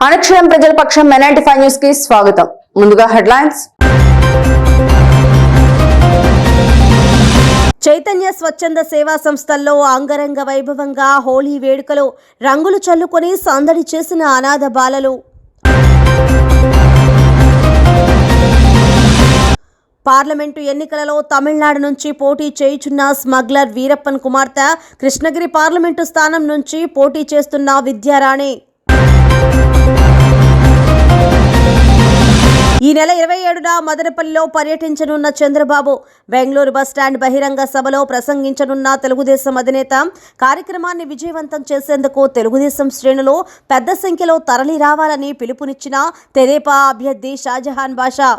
అనుక్షణం ప్రజల పక్షం M95 news కి స్వాగతం. ముందుగా హెడ్లైన్స్. చైతన్య స్వచ్ఛంద సేవా సంస్థల్లో అంగరంగ వైభవంగా హోలీ వేడుకలు రంగులు చల్లుకొని సందడి చేసిన అనాథ బాలలు. పార్లమెంటు ఎన్నికలలో తమిళనాడు నుంచి పోటీ చేయుచున్న స్మగ్లర్ వీరప్పన్ కుమార్తె, కృష్ణగిరి పార్లమెంటు స్థానం నుంచి పోటీ చేస్తున్న విద్యారాణి. ఈ నెల 27న మదనపల్లిలో పర్యటించనున్న చంద్రబాబు బెంగళూరు బస్టాండ్ బహిరంగ సభలో ప్రసంగించనున్న తెలుగుదేశం అధినేత. కార్యక్రమాన్ని విజయవంతం చేసేందుకు తెలుగుదేశం శ్రేణులు పెద్ద సంఖ్యలో తరలి రావాలని పిలుపునిచ్చిన తెదేపా అభ్యర్థి షాజహాన్ బాషా.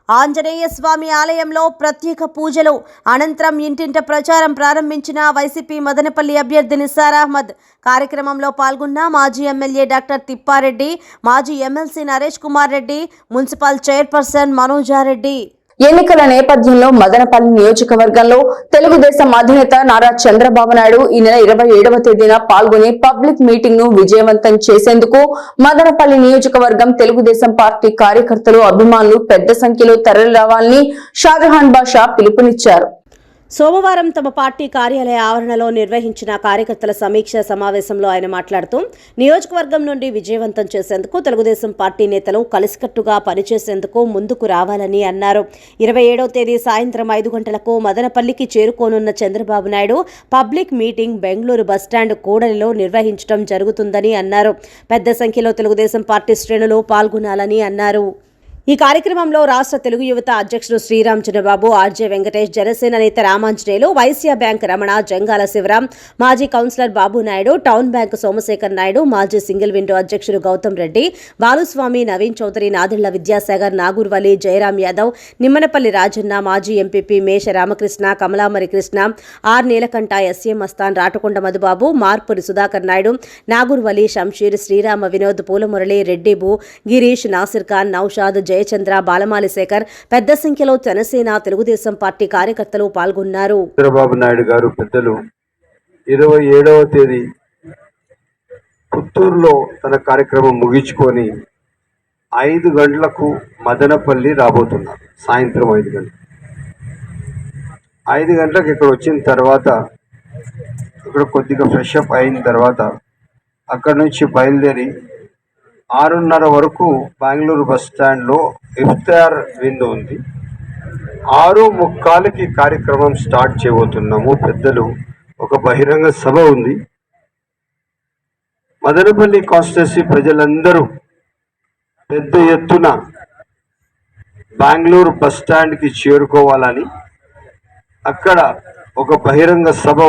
ఆంజనేయ స్వామి ఆలయంలో ప్రత్యేక పూజలు అనంతరం ఇంటింట ప్రచారం ప్రారంభించిన వైసీపీ మదనపల్లి అభ్యర్థి నిసార్ అహ్మద్. కార్యక్రమంలో పాల్గొన్న మాజీ ఎమ్మెల్యే డాక్టర్ తిప్పారెడ్డి, మాజీ MLC Naresh Kumar Reddy, municipal chairperson Manojareddy. ఎన్నికల నేపథ్యంలో మదనపల్లి నియోజకవర్గంలో తెలుగుదేశం అధినేత నారా చంద్రబాబు నాయుడు ఈ నెల 27వ తేదీన పాల్గొని పబ్లిక్ మీటింగ్ ను విజయవంతం చేసేందుకు మదనపల్లి నియోజకవర్గం తెలుగుదేశం పార్టీ కార్యకర్తలు, అభిమానులు పెద్ద సంఖ్యలో తరలి రావాలని షాజహాన్ బాషా పిలుపునిచ్చారు. సోమవారం తమ పార్టీ కార్యాలయ ఆవరణలో నిర్వహించిన కార్యకర్తల సమీక్ష సమావేశంలో ఆయన మాట్లాడుతూ, నియోజకవర్గం నుండి విజయవంతం చేసేందుకు తెలుగుదేశం పార్టీ నేతలు కలిసికట్టుగా పనిచేసేందుకు ముందుకు రావాలని అన్నారు. 27వ తేదీ సాయంత్రం 5 గంటలకు మదనపల్లికి చేరుకోనున్న Chandrababu Naidu public meeting Bengaluru bus stand కూడలిలో నిర్వహించడం జరుగుతుందని అన్నారు. పెద్ద సంఖ్యలో తెలుగుదేశం పార్టీ శ్రేణులు పాల్గొనాలని అన్నారు. ఈ కార్యక్రమంలో రాష్ట్ర తెలుగు యువత అధ్యక్షుడు శ్రీరామ్ చంద్రబాబు, ఆర్జే వెంకటేష్, జనసేన నేత రామాంజనేయులు, వైశ్య బ్యాంక్ రమణ, జంగాల శివరాం, మాజీ కౌన్సిలర్ బాబు నాయుడు, టౌన్ బ్యాంక్ సోమశేఖర్ నాయుడు, మాజీ సింగిల్ విండో అధ్యక్షుడు గౌతమ్ రెడ్డి, బాలుస్వామి, నవీన్ చౌదరి, నాదిళ్ల విద్యాసాగర్, నాగూర్ వలి, జయరాం యాదవ్, నిమ్మనపల్లి రాజన్న, మాజీ ఎంపీపీ మేష రామకృష్ణ, కమలామరి కృష్ణ, ఆర్ నీలకంఠ, ఎస్ఎం మస్తాన్, రాటకొండ మధుబాబు, మార్పురి సుధాకర్ నాయుడు, నాగూర్ వలి, షంషీర్, శ్రీరామ వినోద్, పూలమురళి, రెడ్డి బు, గిరీష్, నాసిర్ ఖాన్, నౌషాద్, జయచంద్ర, బాలమాలి శేఖర్, పెద్ద సంఖ్యలో జనసేన, తెలుగుదేశం పార్టీ కార్యకర్తలు పాల్గొన్నారు. చంద్రబాబు నాయుడు గారు పెద్దలు 27వ తేదీ పుత్తూరులో తన కార్యక్రమం ముగించుకొని 5 గంటలకు మదనపల్లి రాబోతున్నారు. సాయంత్రం 5 గంటలకు 5 గంటలకు ఇక్కడ వచ్చిన తర్వాత ఇక్కడ కొద్దిగా ఫ్రెష్ అప్ అయిన తర్వాత అక్కడ నుంచి బయలుదేరి 6:30 వరకు బెంగళూరు బస్ స్టాండ్లో ఇఫ్తార్ విందు ఉంది. 6:45కి కార్యక్రమం స్టార్ట్ చేయబోతున్నాము. పెద్దలు ఒక బహిరంగ సభ ఉంది. మదనపల్లి కాన్స్టిట్యున్సీ ప్రజలందరూ పెద్ద ఎత్తున బెంగళూరు బస్ స్టాండ్కి చేరుకోవాలని, అక్కడ ఒక బహిరంగ సభ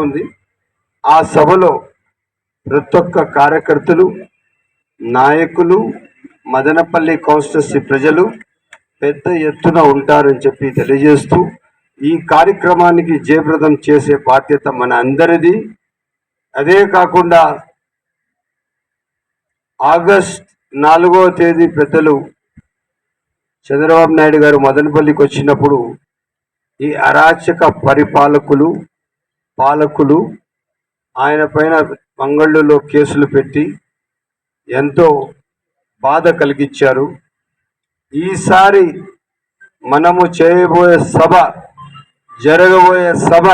ఉంది. ఆ సభలో ప్రతి ఒక్క కార్యకర్తలు, నాయకులు, మదనపల్లి కాన్స్టిట్యున్సీ ప్రజలు పెద్ద ఎత్తున ఉంటారని చెప్పి తెలియజేస్తూ, ఈ కార్యక్రమానికి జయప్రదం చేసే బాధ్యత మన అందరిది. అదే కాకుండా ఆగస్ట్ 4వ తేదీ పెద్దలు చంద్రబాబు నాయుడు గారు మదనపల్లికి వచ్చినప్పుడు ఈ అరాచక పాలకులు ఆయన పైన మంగళూరులో కేసులు పెట్టి ఎంతో బాధ కలిగించారు. ఈసారి మనము జరగబోయే సభ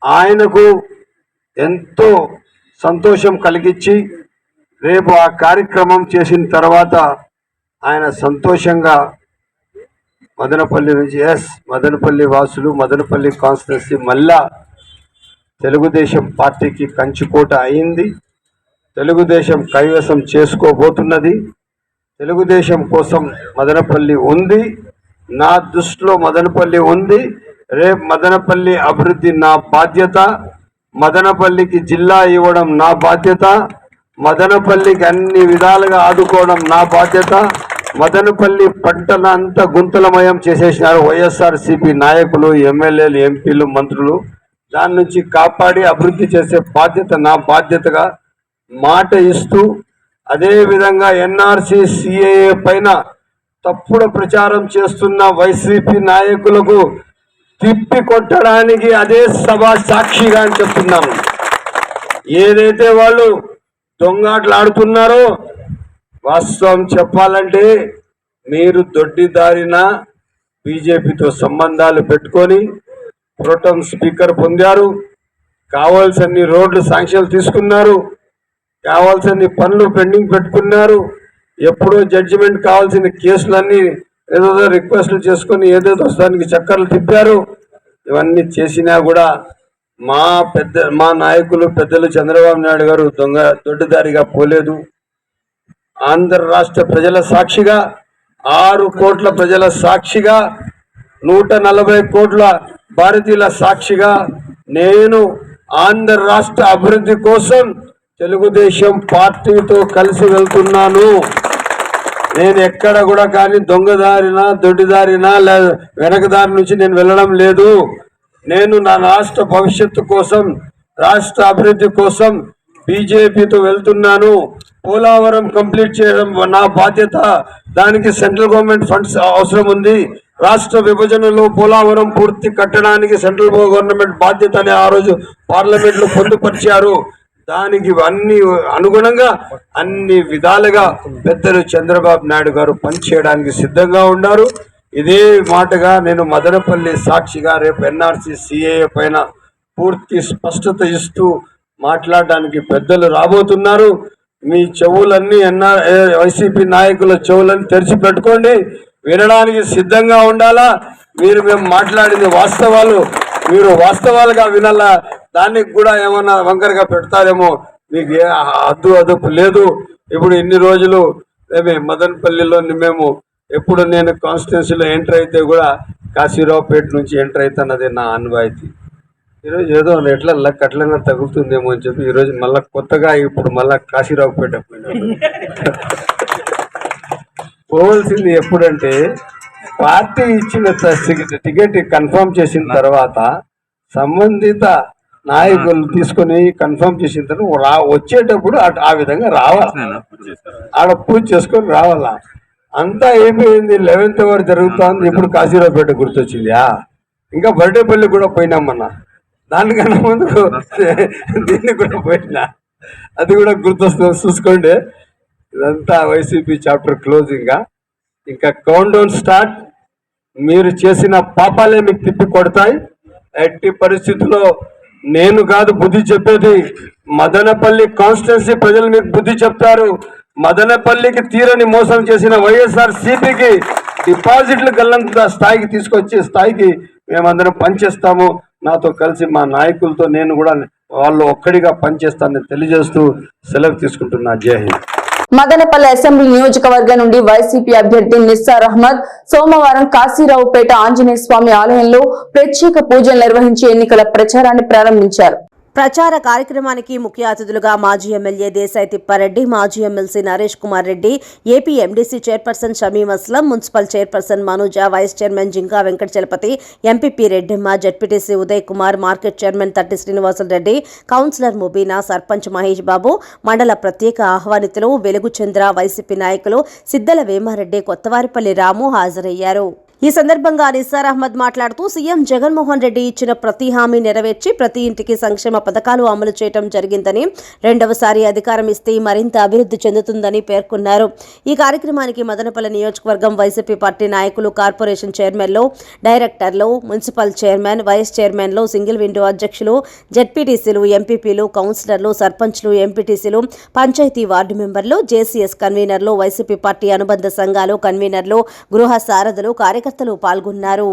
ఆయనకు ఎంతో సంతోషం కలిగించి, రేపు ఆ కార్యక్రమం చేసిన తర్వాత ఆయన సంతోషంగా మదనపల్లి నుంచి మదనపల్లి వాసులు, మదనపల్లి కాన్స్టిట్యున్సీ మళ్ళా తెలుగుదేశం పార్టీకి కంచుకోట అయింది. తెలుగుదేశం కైవసం చేసుకోబోతున్నది. తెలుగుదేశం కోసం మదనపల్లి ఉంది. నా దృష్టిలో మదనపల్లి ఉంది. రేపు మదనపల్లి అభివృద్ధి నా బాధ్యత. మదనపల్లికి జిల్లా ఇవ్వడం నా బాధ్యత. మదనపల్లికి అన్ని విధాలుగా ఆదుకోవడం నా బాధ్యత. మదనపల్లి పంటలంతా గుంతలమయం చేసేసినారు వైఎస్ఆర్సీపీ నాయకులు, ఎమ్మెల్యేలు, ఎంపీలు, మంత్రులు. దాని నుంచి కాపాడి అభివృద్ధి చేసే బాధ్యత నా బాధ్యతగా మాట ఇస్తూ, అదేవిధంగా ఎన్ఆర్సీ, సిఏఏ పైన తప్పుడు ప్రచారం చేస్తున్న వైసీపీ నాయకులకు తిప్పి కొట్టడానికి అదే సభ సాక్షిగా అని చెప్తున్నాము. ఏదైతే వాళ్ళు దొంగాట్లు ఆడుతున్నారో వాస్తవం చెప్పాలంటే మీరు దొడ్డిదారిన బీజేపీతో సంబంధాలు పెట్టుకొని ప్రోటం స్పీకర్ పొందారు, కావాల్సిన రోడ్లు శాంక్షన్లు తీసుకున్నారు, కావాల్సిన పనులు పెండింగ్ పెట్టుకున్నారు, ఎప్పుడో జడ్జిమెంట్ కావాల్సిన కేసులన్నీ ఏదో రిక్వెస్ట్లు చేసుకొని ఏదేదో దానికి చక్కర్లు తిప్పారు. ఇవన్నీ చేసినా కూడా మా నాయకులు పెద్దలు చంద్రబాబు నాయుడు గారు దొడ్డిదారిగా పోలేదు. ఆంధ్ర రాష్ట్ర ప్రజల సాక్షిగా 6 కోట్ల ప్రజల సాక్షిగా 140 కోట్ల భారతీయుల సాక్షిగా నేను ఆంధ్ర రాష్ట్ర అభివృద్ధి కోసం తెలుగుదేశం పార్టీతో కలిసి వెళ్తున్నాను. నేను ఎక్కడ కూడా కానీ దొంగదారినా దొడ్డిదారినా లేదా వెనకదారి నుంచి నేను వెళ్ళడం లేదు. నేను నా రాష్ట్ర భవిష్యత్తు కోసం రాష్ట్ర అభివృద్ధి కోసం బీజేపీతో వెళ్తున్నాను. పోలవరం కంప్లీట్ చేయడం నా బాధ్యత. దానికి సెంట్రల్ గవర్నమెంట్ ఫండ్స్ అవసరం ఉంది. రాష్ట్ర విభజనలో పోలవరం పూర్తి కట్టడానికి సెంట్రల్ గవర్నమెంట్ బాధ్యత అని ఆ రోజు పార్లమెంట్ లో పొందుపరిచారు. దానికి అన్ని అనుగుణంగా అన్ని విధాలుగా పెద్దలు చంద్రబాబు నాయుడు గారు పనిచేయడానికి సిద్ధంగా ఉన్నారు. ఇదే మాటగా నేను మదనపల్లి సాక్షిగా రేపు ఎన్ఆర్సీ సిఏఏ పైన పూర్తి స్పష్టత ఇస్తూ మాట్లాడడానికి పెద్దలు రాబోతున్నారు. మీ చెవులన్నీ వైసీపీ నాయకుల చెవులన్నీ తెరిచి పెట్టుకోండి, వినడానికి సిద్ధంగా ఉండాలా. మేము మాట్లాడింది వాస్తవాలు, మీరు వాస్తవాలుగా వినాలా. దానికి కూడా ఏమన్నా వంకరగా పెడతారేమో, మీకు ఏ అదుపు లేదు. ఇప్పుడు ఇన్ని రోజులు మదనపల్లిలో మేము ఎప్పుడు నేను కాన్స్టిట్యున్సీలో ఎంటర్ అయితే కూడా కాశీరావుపేట నుంచి ఎంటర్ అవుతానది నా అనుభూతి. ఈరోజు ఏదో ఎట్లా లక్ అట్లనే తగులుతుందేమో అని చెప్పి ఈరోజు మళ్ళీ కొత్తగా ఇప్పుడు మళ్ళీ కాశీరావుపేట పోవాల్సింది ఎప్పుడంటే పార్టీ ఇచ్చిన టికెట్ కన్ఫర్మ్ చేసిన తర్వాత సంబంధిత నాయకులు తీసుకొని కన్ఫర్మ్ చేసిన తర్వాత వచ్చేటప్పుడు ఆ విధంగా రావాలి, ఆడ పూజ చేసుకొని రావాలా. అంతా అయిపోయింది. 11th వరకు జరుగుతుంది. ఇప్పుడు కాశీరావుపేట గుర్తొచ్చిందా? ఇంకా బర్డేపల్లి కూడా పోయినామన్నా, దానికన్నా ముందు దీన్ని కూడా పోయినా, అది కూడా గుర్తొస్తుంది. చూసుకోండి, ఇదంతా వైసీపీ చాప్టర్ క్లోజింగ్. ఇంకా కౌంట్ డౌన్ స్టార్ట్. మీరు చేసిన పాపాలే మీకు తిప్పి కొడతాయి. ఎట్టి పరిస్థితుల్లో నేను కాదు బుద్ధి చెప్పేది, మదనపల్లి కాన్స్టిట్యున్సీ ప్రజలు మీకు బుద్ధి చెప్తారు. మదనపల్లికి తీరని మోసం చేసిన వైఎస్ఆర్ సిపికి డిపాజిట్లు గల్లంత స్థాయికి తీసుకొచ్చే స్థాయికి మేమందరం పనిచేస్తాము. నాతో కలిసి మా నాయకులతో నేను కూడా వాళ్ళు ఒక్కడిగా పనిచేస్తానని తెలియజేస్తూ సెలవు తీసుకుంటున్నా. జై హింద్. మదనపల్లి అసెంబ్లీ నియోజకవర్గం నుండి వైసీపీ అభ్యర్థి నిస్సార్ అహ్మద్ సోమవారం కాశీరావుపేట ఆంజనేయ స్వామి ఆలయంలో ప్రత్యేక పూజలు నిర్వహించి ఎన్నికల ప్రచారాన్ని ప్రారంభించారు. ప్రచార కార్యక్రమానికి ముఖ్య అతిథులుగా మాజీ ఎమ్మెల్యే దేశాయి తిప్పారెడ్డి, మాజీ MLC Naresh Kumar Reddy, AP MDC chairperson Shamim Aslam, municipal chairperson Manoja, vice chairman Jinka Venkata Chalapathi, MPP Reddemma, ZPTC Uday Kumar, market chairman Thatti Srinivasareddy, councillor Mubeena, sarpanch Mahesh Babu, మండల ప్రత్యేక ఆహ్వానితులు వెలుగు చంద్ర, వైసీపీ నాయకులు సిద్దల వేమారెడ్డి, కొత్తవారిపల్లి రాము హాజరయ్యారు. ఈ సందర్భంగా నిస్సార్ అహ్మద్ మాట్లాడుతూ సీఎం జగన్మోహన్ రెడ్డి ఇచ్చిన ప్రతి హామీ నెరవేర్చి ప్రతి ఇంటికి సంక్షేమ పథకాలు అమలు చేయడం జరిగిందని, రెండవసారి అధికారం ఇస్తే మరింత అభివృద్ధి చెందుతుందని పేర్కొన్నారు. ఈ కార్యక్రమానికి మదనపల్లి నియోజకవర్గం వైసీపీ పార్టీ నాయకులు, కార్పొరేషన్ చైర్మన్లు, డైరెక్టర్లు, మున్సిపల్ చైర్మన్, వైస్ చైర్మన్లు, సింగిల్ విండో అధ్యక్షులు, జెడ్పీటీసీలు, ఎంపీపీలు, కౌన్సిలర్లు, సర్పంచ్లు, ఎంపీటీసీలు, పంచాయతీ వార్డు మెంబర్లు, జేసీఎస్ కన్వీనర్లు, వైసీపీ పార్టీ అనుబంధ సంఘాలు కన్వీనర్లు, గృహ సారథులు, కార్యకర్తలు పాల్గొన్నారు.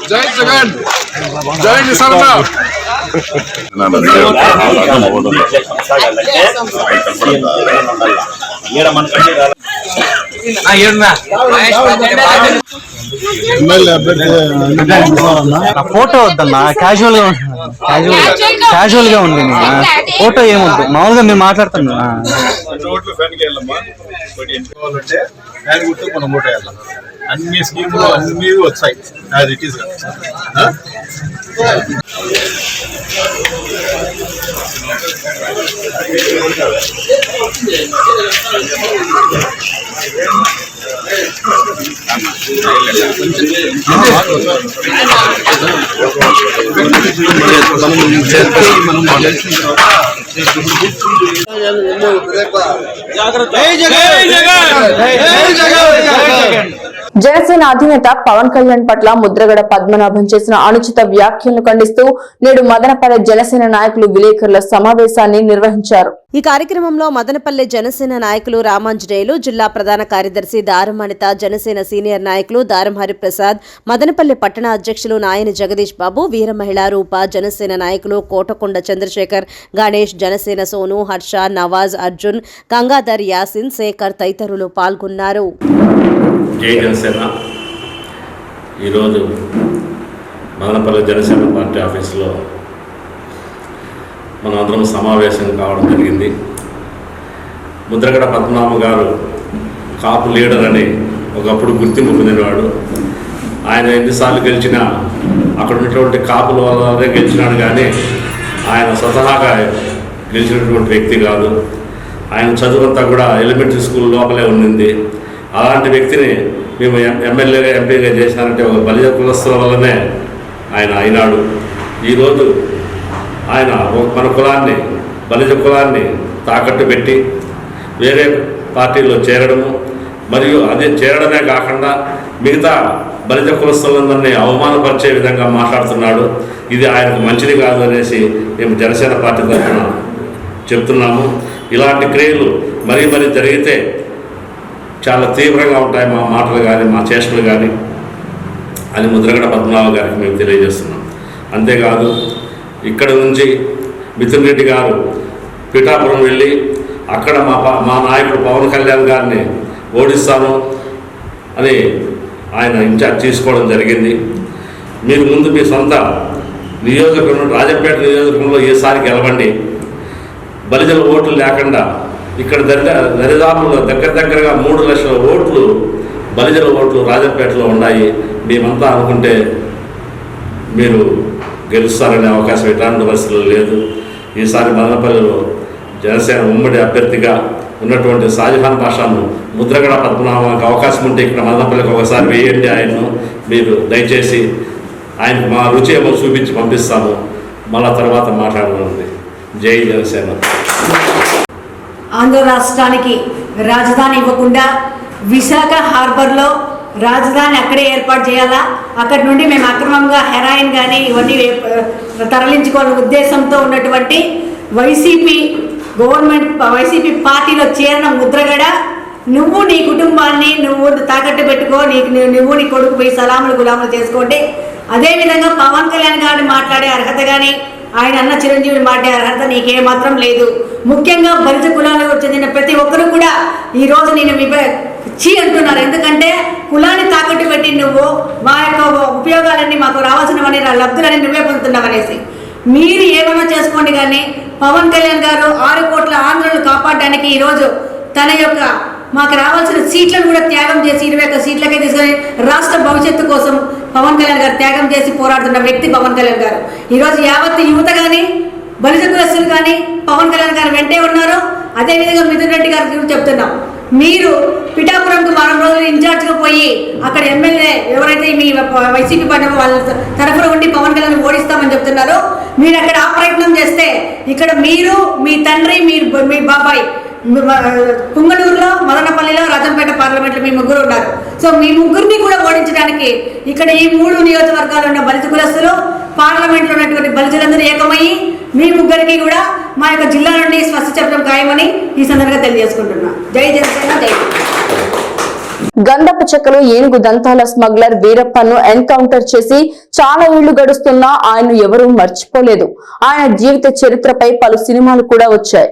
జై జగన్, జై నిసార్ అహ్మద్. ఫోటో వద్దన్నా, క్యాజువల్ గా ఉంది. ఫోటో ఏమొద్దు, మామూలుగా మేము మాట్లాడుతున్నాం. అన్ని స్కీములు అన్ని వచ్చాయి. ఇట్ ఈస్ జనసేన అధినేత పవన్ కళ్యాణ్ పట్ల ముద్రగడ పద్మనాభం చేసిన అనుచిత వ్యాఖ్యలను ఖండిస్తూ నేడు మదనపల్లె జనసేన నాయకులు విలేకరుల సమావేశాన్ని నిర్వహించారు. ఈ కార్యక్రమంలో మదనపల్లె జనసేన నాయకులు రామాంజనేయులు, జిల్లా ప్రధాన కార్యదర్శి దారం అనిత, జనసేన సీనియర్ నాయకులు దారం హరిప్రసాద్, మదనపల్లె పట్టణ అధ్యక్షులు నాయని జగదీష్ బాబు, వీర మహిళా రూప, జనసేన నాయకులు కోటకొండ చంద్రశేఖర్, గణేష్, జనసేన సోను, హర్ష, నవాజ్, అర్జున్, గంగాధర్, యాసిన్, శేఖర్ తదితరులు పాల్గొన్నారు. జై జనసేన. ఈరోజు మదనపల్లి జనసేన పార్టీ ఆఫీసులో మనం అందరం సమావేశం కావడం జరిగింది. ముద్రగడ పద్మనాభం గారు కాపు లీడర్ అని ఒకప్పుడు గుర్తింపు పొందినవాడు. ఆయన ఎన్నిసార్లు గెలిచినా అక్కడ ఉన్నటువంటి కాపుల వల్లనే గెలిచినాడు, కానీ ఆయన స్వతహాగా గెలిచినటువంటి వ్యక్తి కాదు. ఆయన చదువంతా కూడా ఎలిమెంటరీ స్కూల్ లోపలే ఉండింది. అలాంటి వ్యక్తిని మేము ఎమ్మెల్యేగా ఎంపీగా చేసినారంటే ఒక బలిజ కులస్తుల వల్లనే ఆయన అయినాడు. ఈరోజు ఆయన మన కులాన్ని, బలిజ కులాన్ని తాకట్టు పెట్టి వేరే పార్టీలో చేరడము, మరియు అదే చేరడమే కాకుండా మిగతా బలిజ కులస్తులందరినీ అవమానపరిచే విధంగా మాట్లాడుతున్నాడు. ఇది ఆయనకు మంచిది కాదు అనేసి మేము జనసేన పార్టీ తరఫున చెప్తున్నాము. ఇలాంటి క్రియలు మరీ జరిగితే చాలా తీవ్రంగా ఉంటాయి మా మాటలు కానీ మా చేష్టలు కానీ అని ముద్రగడ పద్మనాభం గారికి మేము తెలియజేస్తున్నాం. అంతేకాదు, ఇక్కడ నుంచి మిథున్ రెడ్డి గారు పిఠాపురం వెళ్ళి అక్కడ మా నాయకుడు పవన్ కళ్యాణ్ గారిని ఓడిస్తాను అని ఆయన ఇన్ఛార్జ్ తీసుకోవడం జరిగింది. మీరు ముందు మీ సొంత నియోజకవర్గం రాజంపేట నియోజకవర్గంలో ఈసారి గెలవండి. బలిజల ఓట్లు లేకుండా ఇక్కడ దరిదాపుల్లో దగ్గరగా 3 లక్షల ఓట్లు బలిజల ఓట్లు రాజంపేటలో ఉన్నాయి. మేమంతా అనుకుంటే మీరు గెలుస్తారనే అవకాశం ఎట్లాంటి పరిస్థితులు లేదు. ఈసారి మదనపల్లిలో జనసేన ఉమ్మడి అభ్యర్థిగా ఉన్నటువంటి షాజహాన్ పాషాను ముద్రగడ పద్మనాభానికి అవకాశం ఉంటే ఇక్కడ మదనపల్లికి ఒకసారి వేయండి. ఆయన్ను మీరు దయచేసి ఆయనకు మా రుచి ఏమో చూపించి పంపిస్తాము. మళ్ళా తర్వాత మాట్లాడనుంది. జై జనసేన. ఆంధ్ర రాష్ట్రానికి రాజధాని ఇవ్వకుండా విశాఖ హార్బర్లో రాజధాని అక్కడే ఏర్పాటు చేయాలా, అక్కడి నుండి మేము అక్రమంగా హెరాయిన్ కానీ ఇవన్నీ తరలించుకోవాలనే ఉద్దేశంతో ఉన్నటువంటి వైసీపీ పార్టీలో చేరిన ముద్రగడ, నువ్వు నీ కుటుంబాన్ని నువ్వు తాకట్టు పెట్టుకో, నువ్వు నీ కొడుకు పోయి సలాములు గులాములు చేసుకోండి. అదేవిధంగా పవన్ కళ్యాణ్ గారిని మాట్లాడే అర్హత కానీ ఆయన అన్న చిరంజీవి మాట్లాడే అర్హత నీకేమాత్రం లేదు. ముఖ్యంగా బలిజ కులాలకు చెందిన ప్రతి ఒక్కరు కూడా ఈరోజు నేను చీ అంటున్నారు. ఎందుకంటే కులాన్ని తాకట్టు పెట్టి నువ్వు మా యొక్క ఉపయోగాలన్నీ మాకు రావాల్సినవన్నీ లబ్ధులన్నీ నువ్వే పొందుతున్నావనేసి మీరు ఏమైనా చేసుకోండి. కానీ పవన్ కళ్యాణ్ గారు 6 కోట్ల ఆంధ్రులను కాపాడడానికి ఈరోజు తన యొక్క మాకు రావాల్సిన సీట్లను కూడా త్యాగం చేసి 21 సీట్లకే తీసుకొని రాష్ట్ర భవిష్యత్తు కోసం పవన్ కళ్యాణ్ గారు త్యాగం చేసి పోరాడుతున్న వ్యక్తి పవన్ కళ్యాణ్ గారు. ఈరోజు యావత్ యువత కానీ బలిజ కులస్తులు కానీ పవన్ కళ్యాణ్ గారు వెంటే ఉన్నారు. అదేవిధంగా మిథున్ రెడ్డి గారి గురించి చెప్తున్నాం. మీరు పిఠాపురంకు 4 రోజులు ఇన్ఛార్జ్గా పోయి అక్కడ ఎమ్మెల్యే ఎవరైతే మీ వైసీపీ పార్టీ వాళ్ళ తరఫున ఉండి పవన్ కళ్యాణ్ ఓడిస్తామని చెప్తున్నారో, మీరు అక్కడ ఆ ప్రయత్నం చేస్తే ఇక్కడ మీరు, మీ తండ్రి, మీ బాబాయ్ పుంగనూరులో, మదనపల్లిలో, రాజంపేట పార్లమెంట్లో మీ ముగ్గురు ఉన్నారు. సో మీ ముగ్గురిని కూడా ఓడించడానికి ఇక్కడ ఈ 3 నియోజకవర్గాలు ఉన్న బలిజ కులస్తులు, పార్లమెంట్లో ఉన్నటువంటి బలిజలందరూ ఏకమయ్యి మీ ముగ్గురికి కూడా మా యొక్క జిల్లా నుండి స్వస్థ చెప్పడం ఖాయమని ఈ సందర్భంగా తెలియజేసుకుంటున్నా. జై జనసేన, జై. గంధపు చెక్కలు ఏనుగు దంతాల స్మగ్లర్ వీరప్పను ఎన్కౌంటర్ చేసి చాలా ఏళ్లు గడుస్తున్నా ఆయన ఎవరూ మర్చిపోలేదు. ఆయన జీవిత చరిత్రపై పలు సినిమాలు కూడా వచ్చాయి.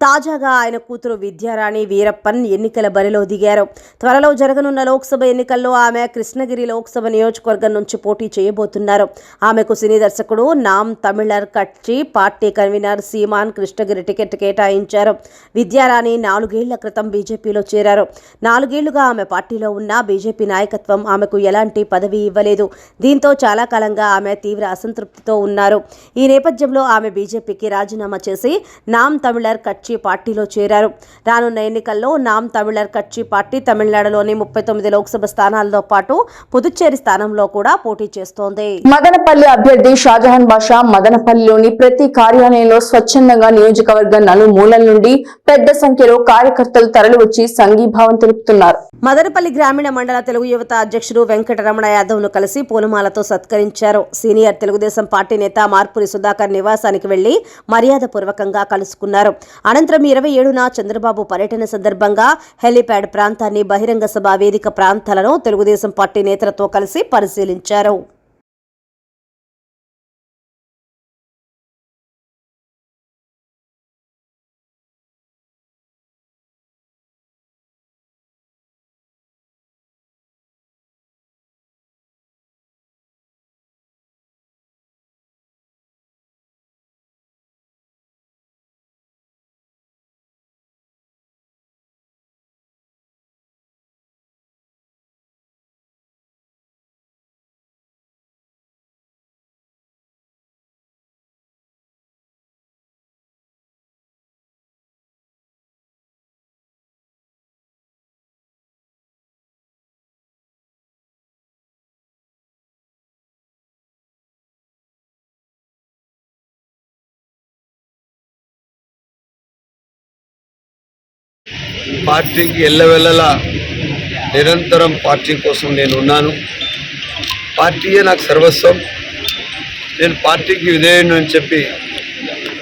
తాజాగా ఆయన కూతురు విద్యారాణి వీరప్పన్ ఎన్నికల బరిలో దిగారు. త్వరలో జరగనున్న లోక్సభ ఎన్నికల్లో ఆమె కృష్ణగిరి లోక్సభ నియోజకవర్గం నుంచి పోటీ చేయబోతున్నారు. ఆమెకు సినీ దర్శకుడు Naam Tamilar Katchi party convener Seeman Krishnagiri ticket కేటాయించారు. విద్యారాణి 4 ఏళ్ల క్రితం బీజేపీలో చేరారు. 4 ఏళ్లుగా ఆమె పార్టీలో ఉన్న బీజేపీ నాయకత్వం ఆమెకు ఎలాంటి పదవి ఇవ్వలేదు. దీంతో చాలా కాలంగా ఆమె తీవ్ర అసంతృప్తితో ఉన్నారు. ఈ నేపథ్యంలో ఆమె బీజేపీకి రాజీనామా చేసి నామ్ తమిళర్ కట్చి పార్టీలో చేరారు. రానున్న ఎన్నికల్లో నామ్ తమిళర్ కట్చి పార్టీ తమిళనాడులోని 39 లోక్సభ స్థానాలతో పాటు పుదుచ్చేరి స్థానంలో కూడా పోటీ చేస్తోంది. మదనపల్లి అభ్యర్థి షాజహాన్ బాషా మదనపల్లిలోని ప్రతి కార్యాలయంలో స్వచ్ఛందంగా నియోజకవర్గ నలుమూలల నుండి పెద్ద సంఖ్యలో కార్యకర్తలు తరలివచ్చి సంఘీభావం తెలుపుతున్నారు. మదనపల్లి గ్రామీణ మండల తెలుగు యువత అధ్యక్షుడు వెంకటరమణ యాదవ్ను కలిసి పూలమాలతో సత్కరించారు. సీనియర్ తెలుగుదేశం పార్టీ నేత మార్పురి సుధాకర్ నివాసానికి వెళ్లి మర్యాదపూర్వకంగా కలుసుకున్నారు. అనంతరం 27న చంద్రబాబు పర్యటన సందర్భంగా హెలీప్యాడ్ ప్రాంతాన్ని, బహిరంగ సభ వేదిక ప్రాంతాలను తెలుగుదేశం పార్టీ నేతలతో కలిసి పరిశీలించారు. పార్టీకి ఎల్లవెల్లలా నిరంతరం పార్టీ కోసం నేను ఉన్నాను. పార్టీయే నాకు సర్వస్వం. నేను పార్టీకి విధేయుడు అని చెప్పి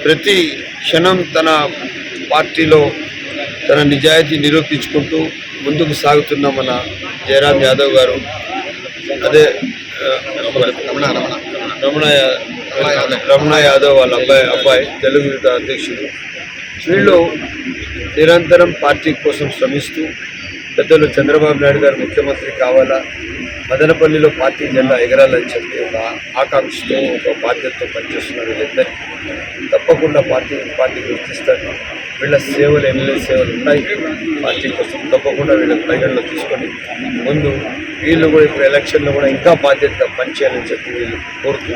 ప్రతి క్షణం తన పార్టీలో తన నిజాయితీ నిరూపించుకుంటూ ముందుకు సాగుతున్న మన జయరాం యాదవ్ గారు, అదే రమణ యాదవ్ వాళ్ళ అబ్బాయి తెలుగు యువత అధ్యక్షుడు, వీళ్ళు నిరంతరం పార్టీ కోసం శ్రమిస్తూ పెద్దలు చంద్రబాబు నాయుడు గారు ముఖ్యమంత్రి కావాలా, మదనపల్లిలో పార్టీ జెండా ఎగరాలని చెప్పి ఒక ఆకాంక్షతో, ఒక బాధ్యతతో పనిచేస్తున్నారు. వీళ్ళిద్దరికీ తప్పకుండా పార్టీ గుర్తిస్తారు. వీళ్ళ సేవలు ఎమ్మెల్యే సేవలు ఉన్నాయి. పార్టీ కోసం తప్పకుండా వీళ్ళని పరిగణలో తీసుకొని ముందు వీళ్ళు కూడా ఇప్పుడు ఎలక్షన్లో కూడా ఇంకా బాధ్యతగా పనిచేయాలని చెప్పి వీళ్ళు కోరుతూ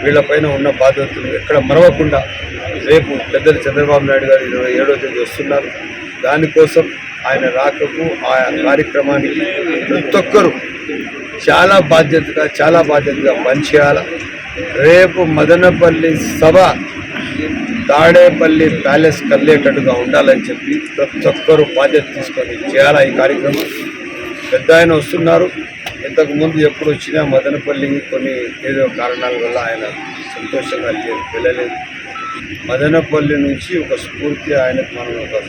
వీళ్ళపైన ఉన్న బాధ్యతలు ఎక్కడ మరవకుండా రేపు పెద్దలు చంద్రబాబు నాయుడు గారు 27వ తేదీ వస్తున్నారు. దానికోసం ఆయన రాకకు ఆ కార్యక్రమానికి ప్రతి ఒక్కరూ చాలా బాధ్యతగా పనిచేయాలి. రేపు మదనపల్లి సభ తాడేపల్లి ప్యాలెస్ కదిలేటట్టుగా ఉండాలని చెప్పి ప్రతి ఒక్కరూ బాధ్యత తీసుకొని చేయాలి. ఈ కార్యక్రమం పెద్ద ఆయన వస్తున్నారు. ఇంతకుముందు ఎప్పుడు వచ్చినా మదనపల్లి కొన్ని ఏదో కారణాల వల్ల ఆయన సంతోషంగా వెళ్ళలేదు. మదనపల్లి నుంచి ఒక స్ఫూర్తి ఆయనకు మనం ఒక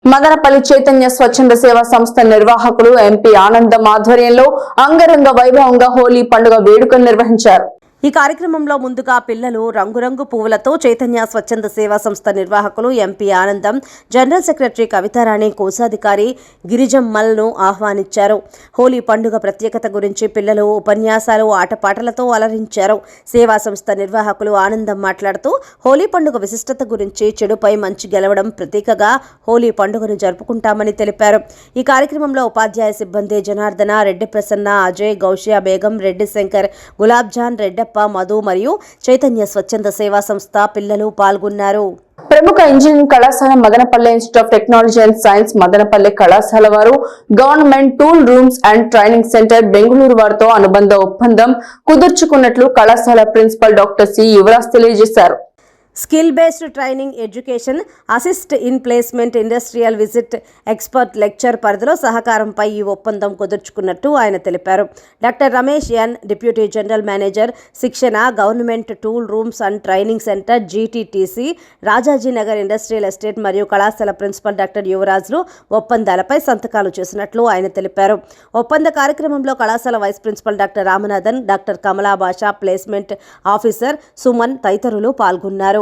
మదనపల్లి చైతన్య స్వచ్ఛంద సేవా సంస్థ నిర్వాహకులు ఎంపీ ఆనందం ఆధ్వర్యంలో అంగరంగ వైభవంగా హోలీ పండుగ వేడుకలు నిర్వహించారు. ఈ కార్యక్రమంలో ముందుగా పిల్లలు రంగురంగు పువ్వులతో చైతన్య స్వచ్ఛంద సేవా సంస్థ నిర్వాహకులు ఎంపీ ఆనందం, జనరల్ సెక్రటరీ కవితారాణి, కోశాధికారి గిరిజమ్మల్ను ఆహ్వానించారు. హోలీ పండుగ ప్రత్యేకత గురించి పిల్లలు ఉపన్యాసాలు, ఆటపాటలతో అలరించారు. సేవా సంస్థ నిర్వాహకులు ఆనందం మాట్లాడుతూ హోలీ పండుగ విశిష్టత గురించి, చెడుపై మంచి గెలవడం ప్రతీకగా హోలీ పండుగను జరుపుకుంటామని తెలిపారు. ఈ కార్యక్రమంలో ఉపాధ్యాయ సిబ్బంది జనార్దన, రెడ్డి ప్రసన్న, అజయ్, గౌషియా బేగం, రెడ్డి శంకర్, గులాబ్జాన్, రెడ్డప్ప, మధు మరియు చైతన్య స్వచ్ఛంద సేవా సంస్థ పిల్లలు పాల్గొన్నారు. ప్రముఖ ఇంజనీరింగ్ కళాశాల Madanapalle institute of technology and science Madanapalle కళాశాల వారు government tool rooms and training centre Bengaluru వారితో అనుబంధ ఒప్పందం కుదుర్చుకున్నట్లు కళాశాల ప్రిన్సిపల్ డాక్టర్ సి యువరాజ్ తెలియజేశారు. Skill based training education, assist in placement, industrial visit, expert lecture పరిధిలో సహకారంపై ఈ ఒప్పందం కుదుర్చుకున్నట్టు ఆయన తెలిపారు. డాక్టర్ రమేష్ ఎన్, డిప్యూటీ జనరల్ మేనేజర్ శిక్షణ, government tool rooms and training centre GTTC, Rajajinagar industrial estate మరియు కళాశాల ప్రిన్సిపల్ డాక్టర్ యువరాజులు ఒప్పందాలపై సంతకాలు చేసినట్లు ఆయన తెలిపారు. ఒప్పంద కార్యక్రమంలో కళాశాల vice principal doctor Ramanathan, doctor Kamala Basha, placement officer Suman తదితరులు పాల్గొన్నారు.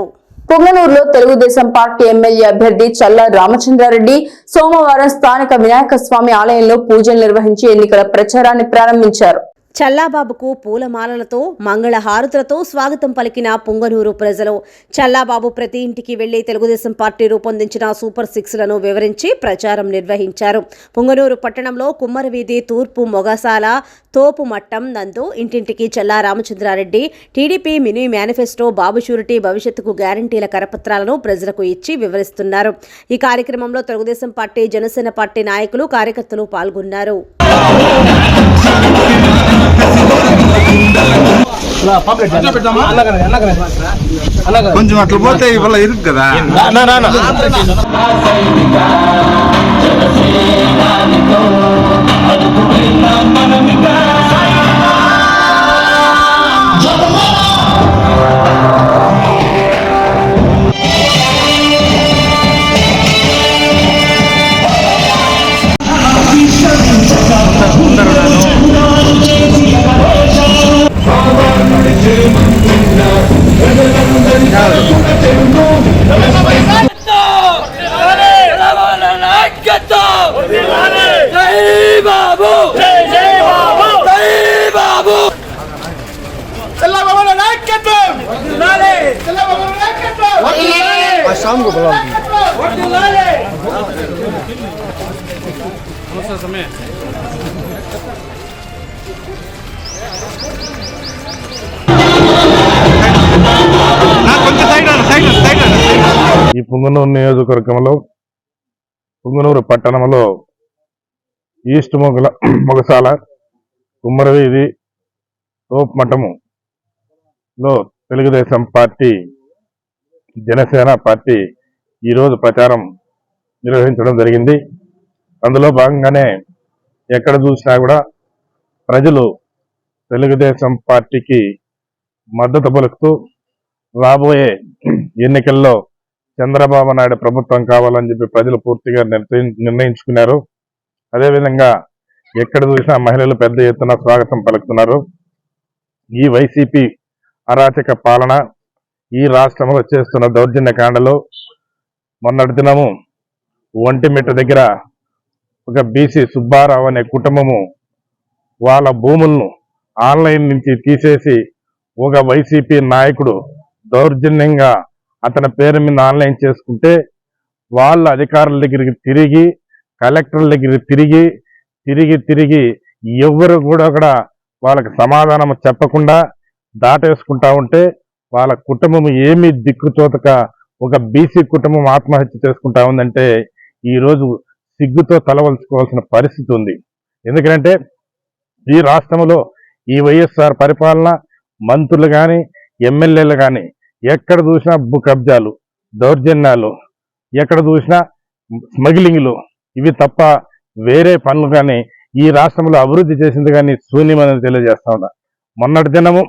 పొంగనూరులో తెలుగుదేశం పార్టీ ఎమ్మెల్యే అభ్యర్థి చల్లా రామచంద్రారెడ్డి సోమవారం స్థానిక వినాయక స్వామి ఆలయంలో పూజలు నిర్వహించి ఎన్నికల ప్రచారాన్ని ప్రారంభించారు. చల్లాబాబుకు పూలమాలలతో, మంగళహారతులతో స్వాగతం పలికిన పొంగనూరు ప్రజలు. చల్లాబాబు ప్రతి ఇంటికి వెళ్లి తెలుగుదేశం పార్టీ రూపొందించిన సూపర్ 6లను వివరించి ప్రచారం నిర్వహించారు. పొంగనూరు పట్టణంలో కుమ్మరవీధి, తూర్పు మొగసాల, తోపు మట్టం నందు ఇంటింటికి చల్లా రామచంద్రారెడ్డి టీడీపీ మినీ మేనిఫెస్టో, బాబు షూరిటీ, భవిష్యత్తుకు గ్యారంటీల కరపత్రాలను ప్రజలకు ఇచ్చి వివరిస్తున్నారు. ఈ కార్యక్రమంలో తెలుగుదేశం పార్టీ, జనసేన పార్టీ నాయకులు, కార్యకర్తలు పాల్గొన్నారు. కొంచెం అట్లా పోతే ఇవాళ ఇరుకు కదా. ఈ పుంగనూరు నియోజకవర్గంలో పుంగనూరు పట్టణంలో ఈస్ట్ మొగసాల, కుమ్మరవీధి, తోపు మఠములో తెలుగుదేశం పార్టీ, జనసేన పార్టీ ఈరోజు ప్రచారం నిర్వహించడం జరిగింది. అందులో భాగంగానే ఎక్కడ చూసినా కూడా ప్రజలు తెలుగుదేశం పార్టీకి మద్దతు పలుకుతూ రాబోయే ఎన్నికల్లో చంద్రబాబు నాయుడు ప్రభుత్వం కావాలని చెప్పి ప్రజలు పూర్తిగా నిర్ణయించుకున్నారు. అదేవిధంగా ఎక్కడ చూసినా మహిళలు పెద్ద ఎత్తున స్వాగతం పలుకుతున్నారు. ఈ వైసీపీ అరాచక పాలన, ఈ రాష్ట్రంలో చేస్తున్న దౌర్జన్య కాండలో మొన్నటి దినము ఒంటిమిట్ట దగ్గర ఒక బీసీ సుబ్బారావు అనే కుటుంబము వాళ్ళ భూములను ఆన్లైన్ నుంచి తీసేసి ఒక వైసీపీ నాయకుడు దౌర్జన్యంగా అతని పేరు మీద ఆన్లైన్ చేసుకుంటే వాళ్ళ అధికారుల దగ్గరికి తిరిగి, కలెక్టర్ల దగ్గరికి తిరిగి ఎవరు కూడా వాళ్ళకి సమాధానం చెప్పకుండా దాటేసుకుంటా ఉంటే వాళ్ళ కుటుంబం ఏమీ దిక్కుచోతక ఒక బీసీ కుటుంబం ఆత్మహత్య చేసుకుంటా ఉందంటే ఈరోజు సిగ్గుతో తలవల్చుకోవాల్సిన పరిస్థితి ఉంది. ఎందుకంటే ఈ రాష్ట్రంలో ఈ వైఎస్ఆర్ పరిపాలన, మంత్రులు కానీ, ఎమ్మెల్యేలు కానీ ఎక్కడ చూసినా భూ కబ్జాలు, దౌర్జన్యాలు, ఎక్కడ చూసినా స్మగ్లింగ్లు, ఇవి తప్ప వేరే పనులు కానీ ఈ రాష్ట్రంలో అభివృద్ధి చేసింది కానీ శూన్యమని తెలియజేస్తా ఉన్నా. మొన్నటి దినము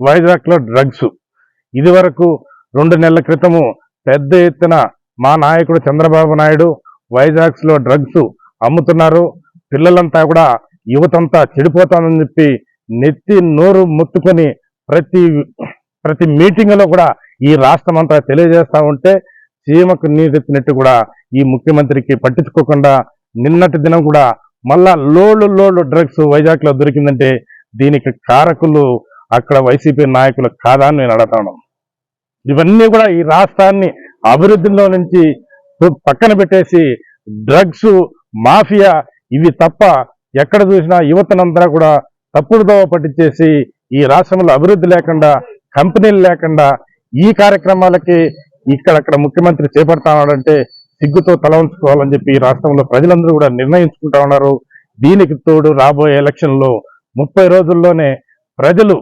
వైజాగ్లో డ్రగ్స్, ఇది వరకు 2 నెలల క్రితము పెద్ద ఎత్తున మా నాయకుడు చంద్రబాబు నాయుడు వైజాగ్స్లో డ్రగ్స్ అమ్ముతున్నారు, పిల్లలంతా కూడా యువతంతా చెడిపోతానని చెప్పి నెత్తి నోరు ముత్తుకొని ప్రతి మీటింగ్లో కూడా ఈ రాష్ట్రం అంతా తెలియజేస్తా ఉంటే చీమకు నీరెత్తినట్టు కూడా ఈ ముఖ్యమంత్రికి పట్టించుకోకుండా నిన్నటి దినం కూడా మళ్ళా లోళ్ళు డ్రగ్స్ వైజాగ్లో దొరికిందంటే దీనికి కారకులు అక్కడ వైసీపీ నాయకులు కాదా అని నేను అడుగుతాను. ఇవన్నీ కూడా ఈ రాష్ట్రాన్ని అభివృద్ధిలో నుంచి పక్కన పెట్టేసి డ్రగ్స్ మాఫియా, ఇవి తప్ప ఎక్కడ చూసినా యువతనంతా కూడా తప్పుడు దోవ పట్టించేసి ఈ రాష్ట్రంలో అభివృద్ధి లేకుండా, కంపెనీలు లేకుండా ఈ కార్యక్రమాలకి ఇక్కడక్కడ ముఖ్యమంత్రి చేపడతానంటే సిగ్గుతో తల ఉంచుకోవాలని చెప్పి ఈ రాష్ట్రంలో ప్రజలందరూ కూడా నిర్ణయించుకుంటా ఉన్నారు. దీనికి తోడు రాబోయే ఎలక్షన్లో 30 రోజుల్లోనే ప్రజలు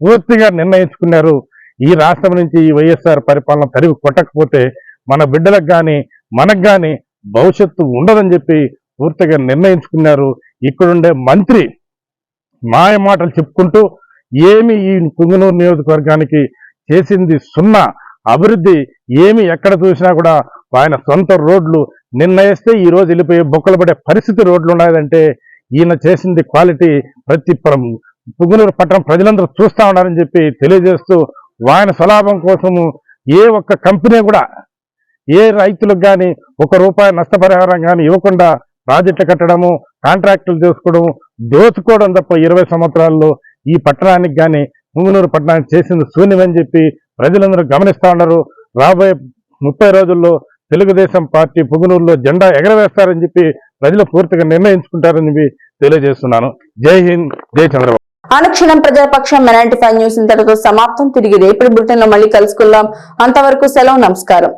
పూర్తిగా నిర్ణయించుకున్నారు. ఈ రాష్ట్రం నుంచి ఈ వైఎస్ఆర్ పరిపాలన తరిగి కొట్టకపోతే మన బిడ్డలకు కానీ మనకు కానీ భవిష్యత్తు ఉండదని చెప్పి పూర్తిగా నిర్ణయించుకున్నారు. ఇక్కడుండే మంత్రి మాయ మాటలు చెప్పుకుంటూ ఏమి ఈ పుంగనూరు నియోజకవర్గానికి చేసింది సున్నా, అభివృద్ధి ఏమి ఎక్కడ చూసినా కూడా ఆయన సొంత రోడ్లు నిర్ణయిస్తే ఈ రోజు వెళ్ళిపోయి బొక్కలు పడే పరిస్థితి రోడ్లు ఉన్నాయంటే ఈయన చేసింది క్వాలిటీ ప్రతి పుంగనూరు పట్టణం ప్రజలందరూ చూస్తా ఉన్నారని చెప్పి తెలియజేస్తూ ఆయన స్వలాభం కోసము ఏ ఒక్క కంపెనీ కూడా ఏ రైతులకు కానీ ₹1 నష్టపరిహారం కానీ ఇవ్వకుండా ప్రాజెక్టులు కట్టడము, కాంట్రాక్టులు చేసుకోవడం, దోచుకోవడం తప్ప 20 సంవత్సరాల్లో ఈ పట్టణానికి కానీ పుంగనూరు పట్టణానికి చేసింది శూన్యమని చెప్పి ప్రజలందరూ గమనిస్తా ఉన్నారు. రాబోయే 30 రోజుల్లో తెలుగుదేశం పార్టీ పుంగనూరులో జెండా ఎగరవేస్తారని చెప్పి ప్రజలు పూర్తిగా నిర్ణయించుకుంటారని చెప్పి తెలియజేస్తున్నాను. జై హింద్, జై చంద్రబాబు. అనుక్షణం ప్రజాపక్షం 95 న్యూస్ ఇంతటితో సమాప్తం. తిరిగి రేపటి బులెటిన్ లో మళ్ళీ కలుసుకుందాం. అంతవరకు సెలవు, నమస్కారం.